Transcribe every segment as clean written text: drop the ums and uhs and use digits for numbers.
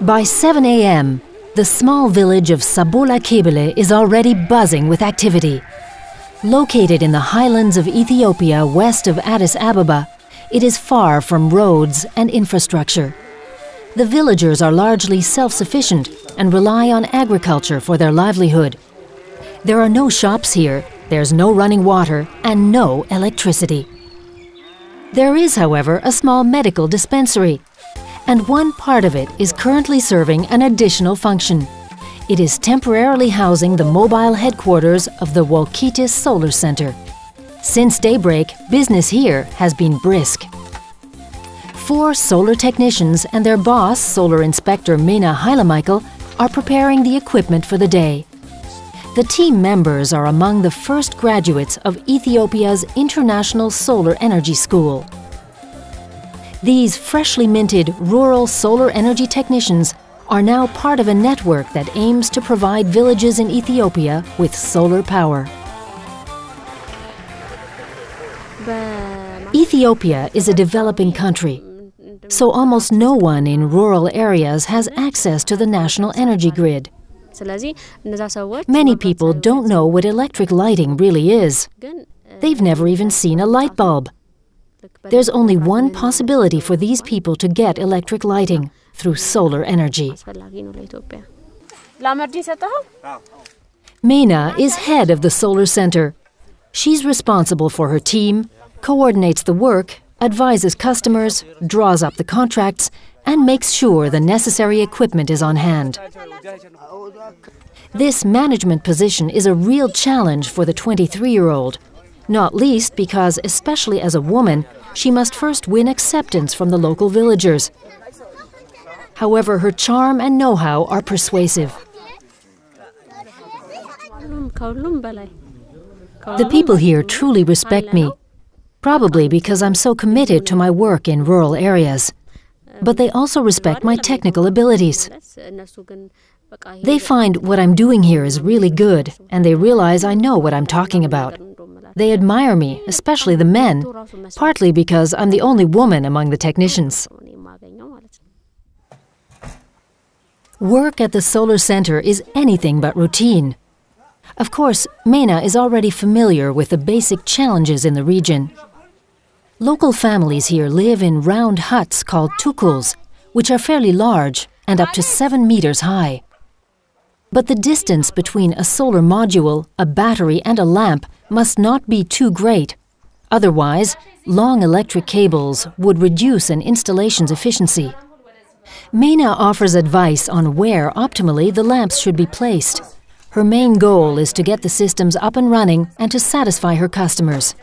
By 7 a.m., the small village of Sabola Kebele is already buzzing with activity. Located in the highlands of Ethiopia west of Addis Ababa, it is far from roads and infrastructure. The villagers are largely self-sufficient and rely on agriculture for their livelihood. There are no shops here, there's no running water, and no electricity. There is, however, a small medical dispensary, and one part of it is currently serving an additional function. It is temporarily housing the mobile headquarters of the Walkitis Solar Center. Since daybreak, business here has been brisk. 4 solar technicians and their boss, solar inspector Mena Hailemichael, are preparing the equipment for the day. The team members are among the first graduates of Ethiopia's International Solar Energy School. These freshly minted rural solar energy technicians are now part of a network that aims to provide villages in Ethiopia with solar power. Ethiopia is a developing country, so almost no one in rural areas has access to the national energy grid. Many people don't know what electric lighting really is. They've never even seen a light bulb. There's only one possibility for these people to get electric lighting: through solar energy. Mena is head of the solar center. She's responsible for her team, coordinates the work, advises customers, draws up the contracts, and makes sure the necessary equipment is on hand. This management position is a real challenge for the 23-year-old, not least because, especially as a woman, she must first win acceptance from the local villagers. However, her charm and know-how are persuasive. The people here truly respect me, probably because I'm so committed to my work in rural areas. But they also respect my technical abilities. They find what I'm doing here is really good, and they realize I know what I'm talking about. They admire me, especially the men, partly because I'm the only woman among the technicians. Work at the solar center is anything but routine. Of course, Mena is already familiar with the basic challenges in the region. Local families here live in round huts called tukuls, which are fairly large and up to 7 meters high. But the distance between a solar module, a battery, and a lamp must not be too great. Otherwise, long electric cables would reduce an installation's efficiency. Mena offers advice on where optimally the lamps should be placed. Her main goal is to get the systems up and running and to satisfy her customers.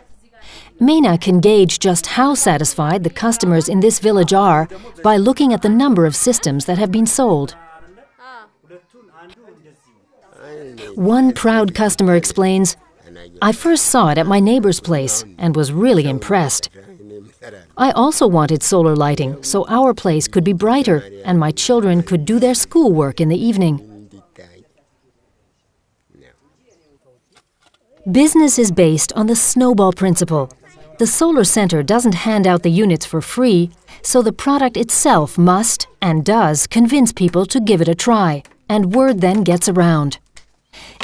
Mena can gauge just how satisfied the customers in this village are by looking at the number of systems that have been sold. One proud customer explains, "I first saw it at my neighbor's place and was really impressed. I also wanted solar lighting so our place could be brighter and my children could do their schoolwork in the evening." Business is based on the snowball principle. The solar center doesn't hand out the units for free, so the product itself must, and does, convince people to give it a try, and word then gets around.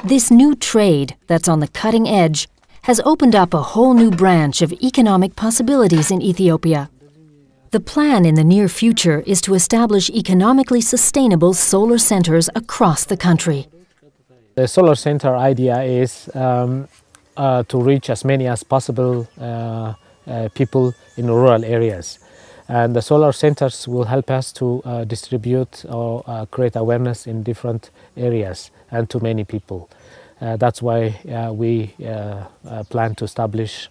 This new trade that's on the cutting edge has opened up a whole new branch of economic possibilities in Ethiopia. The plan in the near future is to establish economically sustainable solar centers across the country. The solar center idea is to reach as many as possible people in rural areas. And the solar centers will help us to distribute or create awareness in different areas and to many people. That's why we plan to establish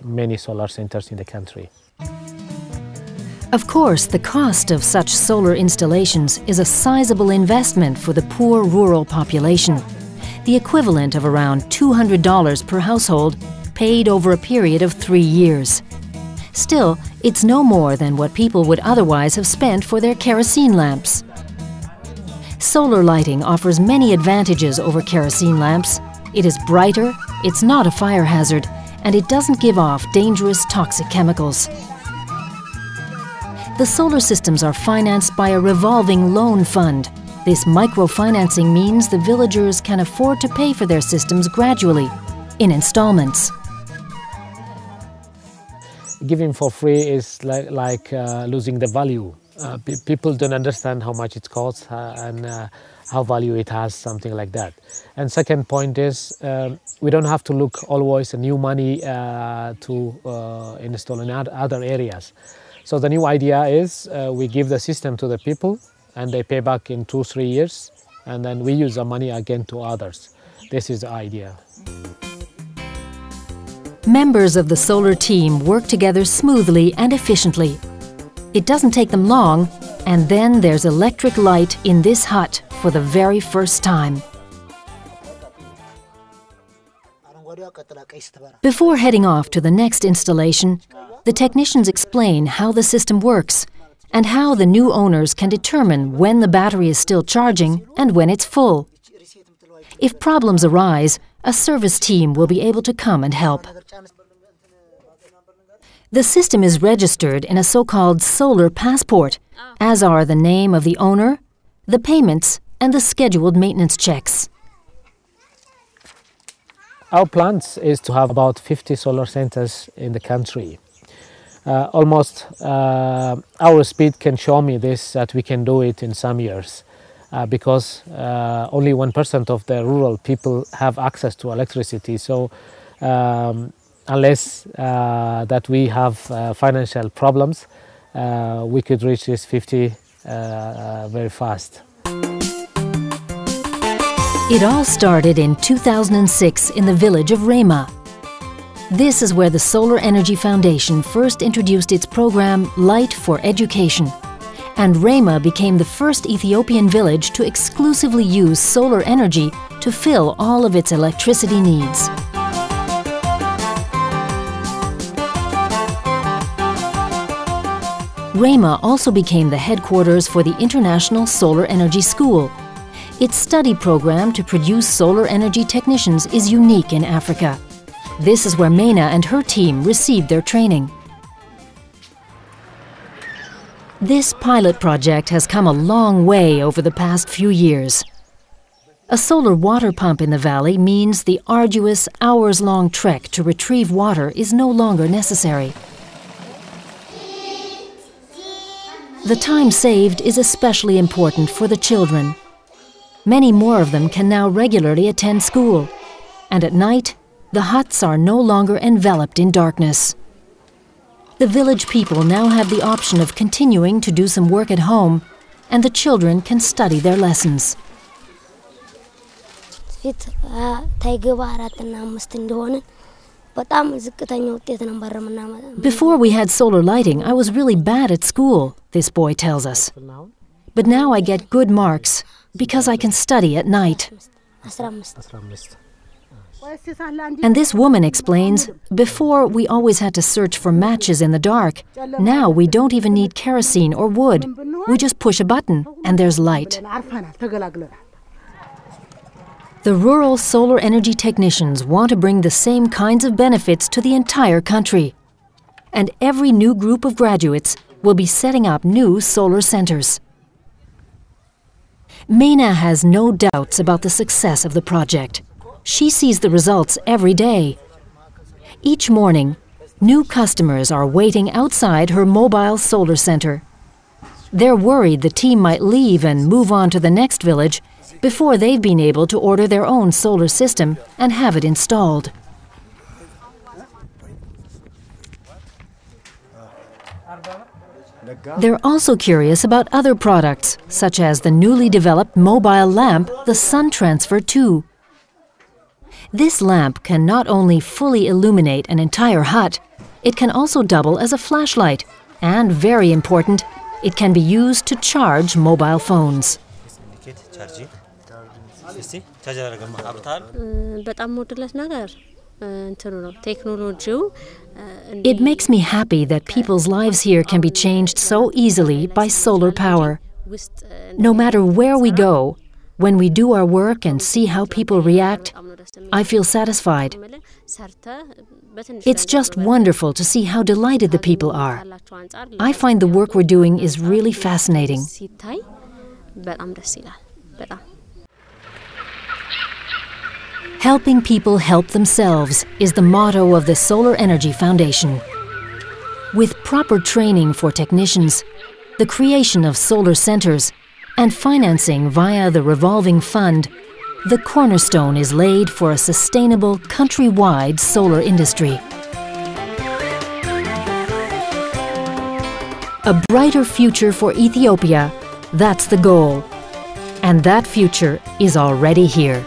many solar centers in the country. Of course, the cost of such solar installations is a sizable investment for the poor rural population, the equivalent of around $200 per household, paid over a period of 3 years. Still, it's no more than what people would otherwise have spent for their kerosene lamps. Solar lighting offers many advantages over kerosene lamps. It is brighter, it's not a fire hazard, and it doesn't give off dangerous toxic chemicals. The solar systems are financed by a revolving loan fund. This microfinancing means the villagers can afford to pay for their systems gradually, in installments. Giving for free is like losing the value. People don't understand how much it costs and how value it has, something like that. And second point is we don't have to look always new money to install in other areas. So the new idea is we give the system to the people and they pay back in 2-3 years, and then we use the money again to others. This is the idea. Members of the solar team work together smoothly and efficiently. It doesn't take them long, and then there's electric light in this hut for the very first time. Before heading off to the next installation, the technicians explain how the system works and how the new owners can determine when the battery is still charging and when it's full. If problems arise, a service team will be able to come and help. The system is registered in a so-called solar passport, as are the name of the owner, the payments, and the scheduled maintenance checks. Our plan is to have about 50 solar centers in the country. Almost our speed can show me this, that we can do it in some years. Because only 1% of the rural people have access to electricity. So unless that we have financial problems, we could reach this 50 very fast. It all started in 2006 in the village of Rema. This is where the Solar Energy Foundation first introduced its program Light for Education. And Rema became the first Ethiopian village to exclusively use solar energy to fill all of its electricity needs. Rema also became the headquarters for the International Solar Energy School. Its study program to produce solar energy technicians is unique in Africa. This is where Mena and her team received their training. This pilot project has come a long way over the past few years. A solar water pump in the valley means the arduous, hours-long trek to retrieve water is no longer necessary. The time saved is especially important for the children. Many more of them can now regularly attend school, and at night, the huts are no longer enveloped in darkness. The village people now have the option of continuing to do some work at home, and the children can study their lessons. Before we had solar lighting, I was really bad at school, this boy tells us. But now I get good marks because I can study at night. And this woman explains, before we always had to search for matches in the dark. Now we don't even need kerosene or wood. We just push a button and there's light. The rural solar energy technicians want to bring the same kinds of benefits to the entire country. And every new group of graduates will be setting up new solar centers. Mena has no doubts about the success of the project. She sees the results every day. Each morning, new customers are waiting outside her mobile solar center. They're worried the team might leave and move on to the next village before they've been able to order their own solar system and have it installed. They're also curious about other products, such as the newly developed mobile lamp, the Sun Transfer 2. This lamp can not only fully illuminate an entire hut, it can also double as a flashlight, and very important, it can be used to charge mobile phones. It makes me happy that people's lives here can be changed so easily by solar power. No matter where we go, when we do our work and see how people react, I feel satisfied. It's just wonderful to see how delighted the people are. I find the work we're doing is really fascinating. Helping people help themselves is the motto of the Solar Energy Foundation. With proper training for technicians, the creation of solar centers, and financing via the revolving fund, the cornerstone is laid for a sustainable, countrywide solar industry. A brighter future for Ethiopia, that's the goal. And that future is already here.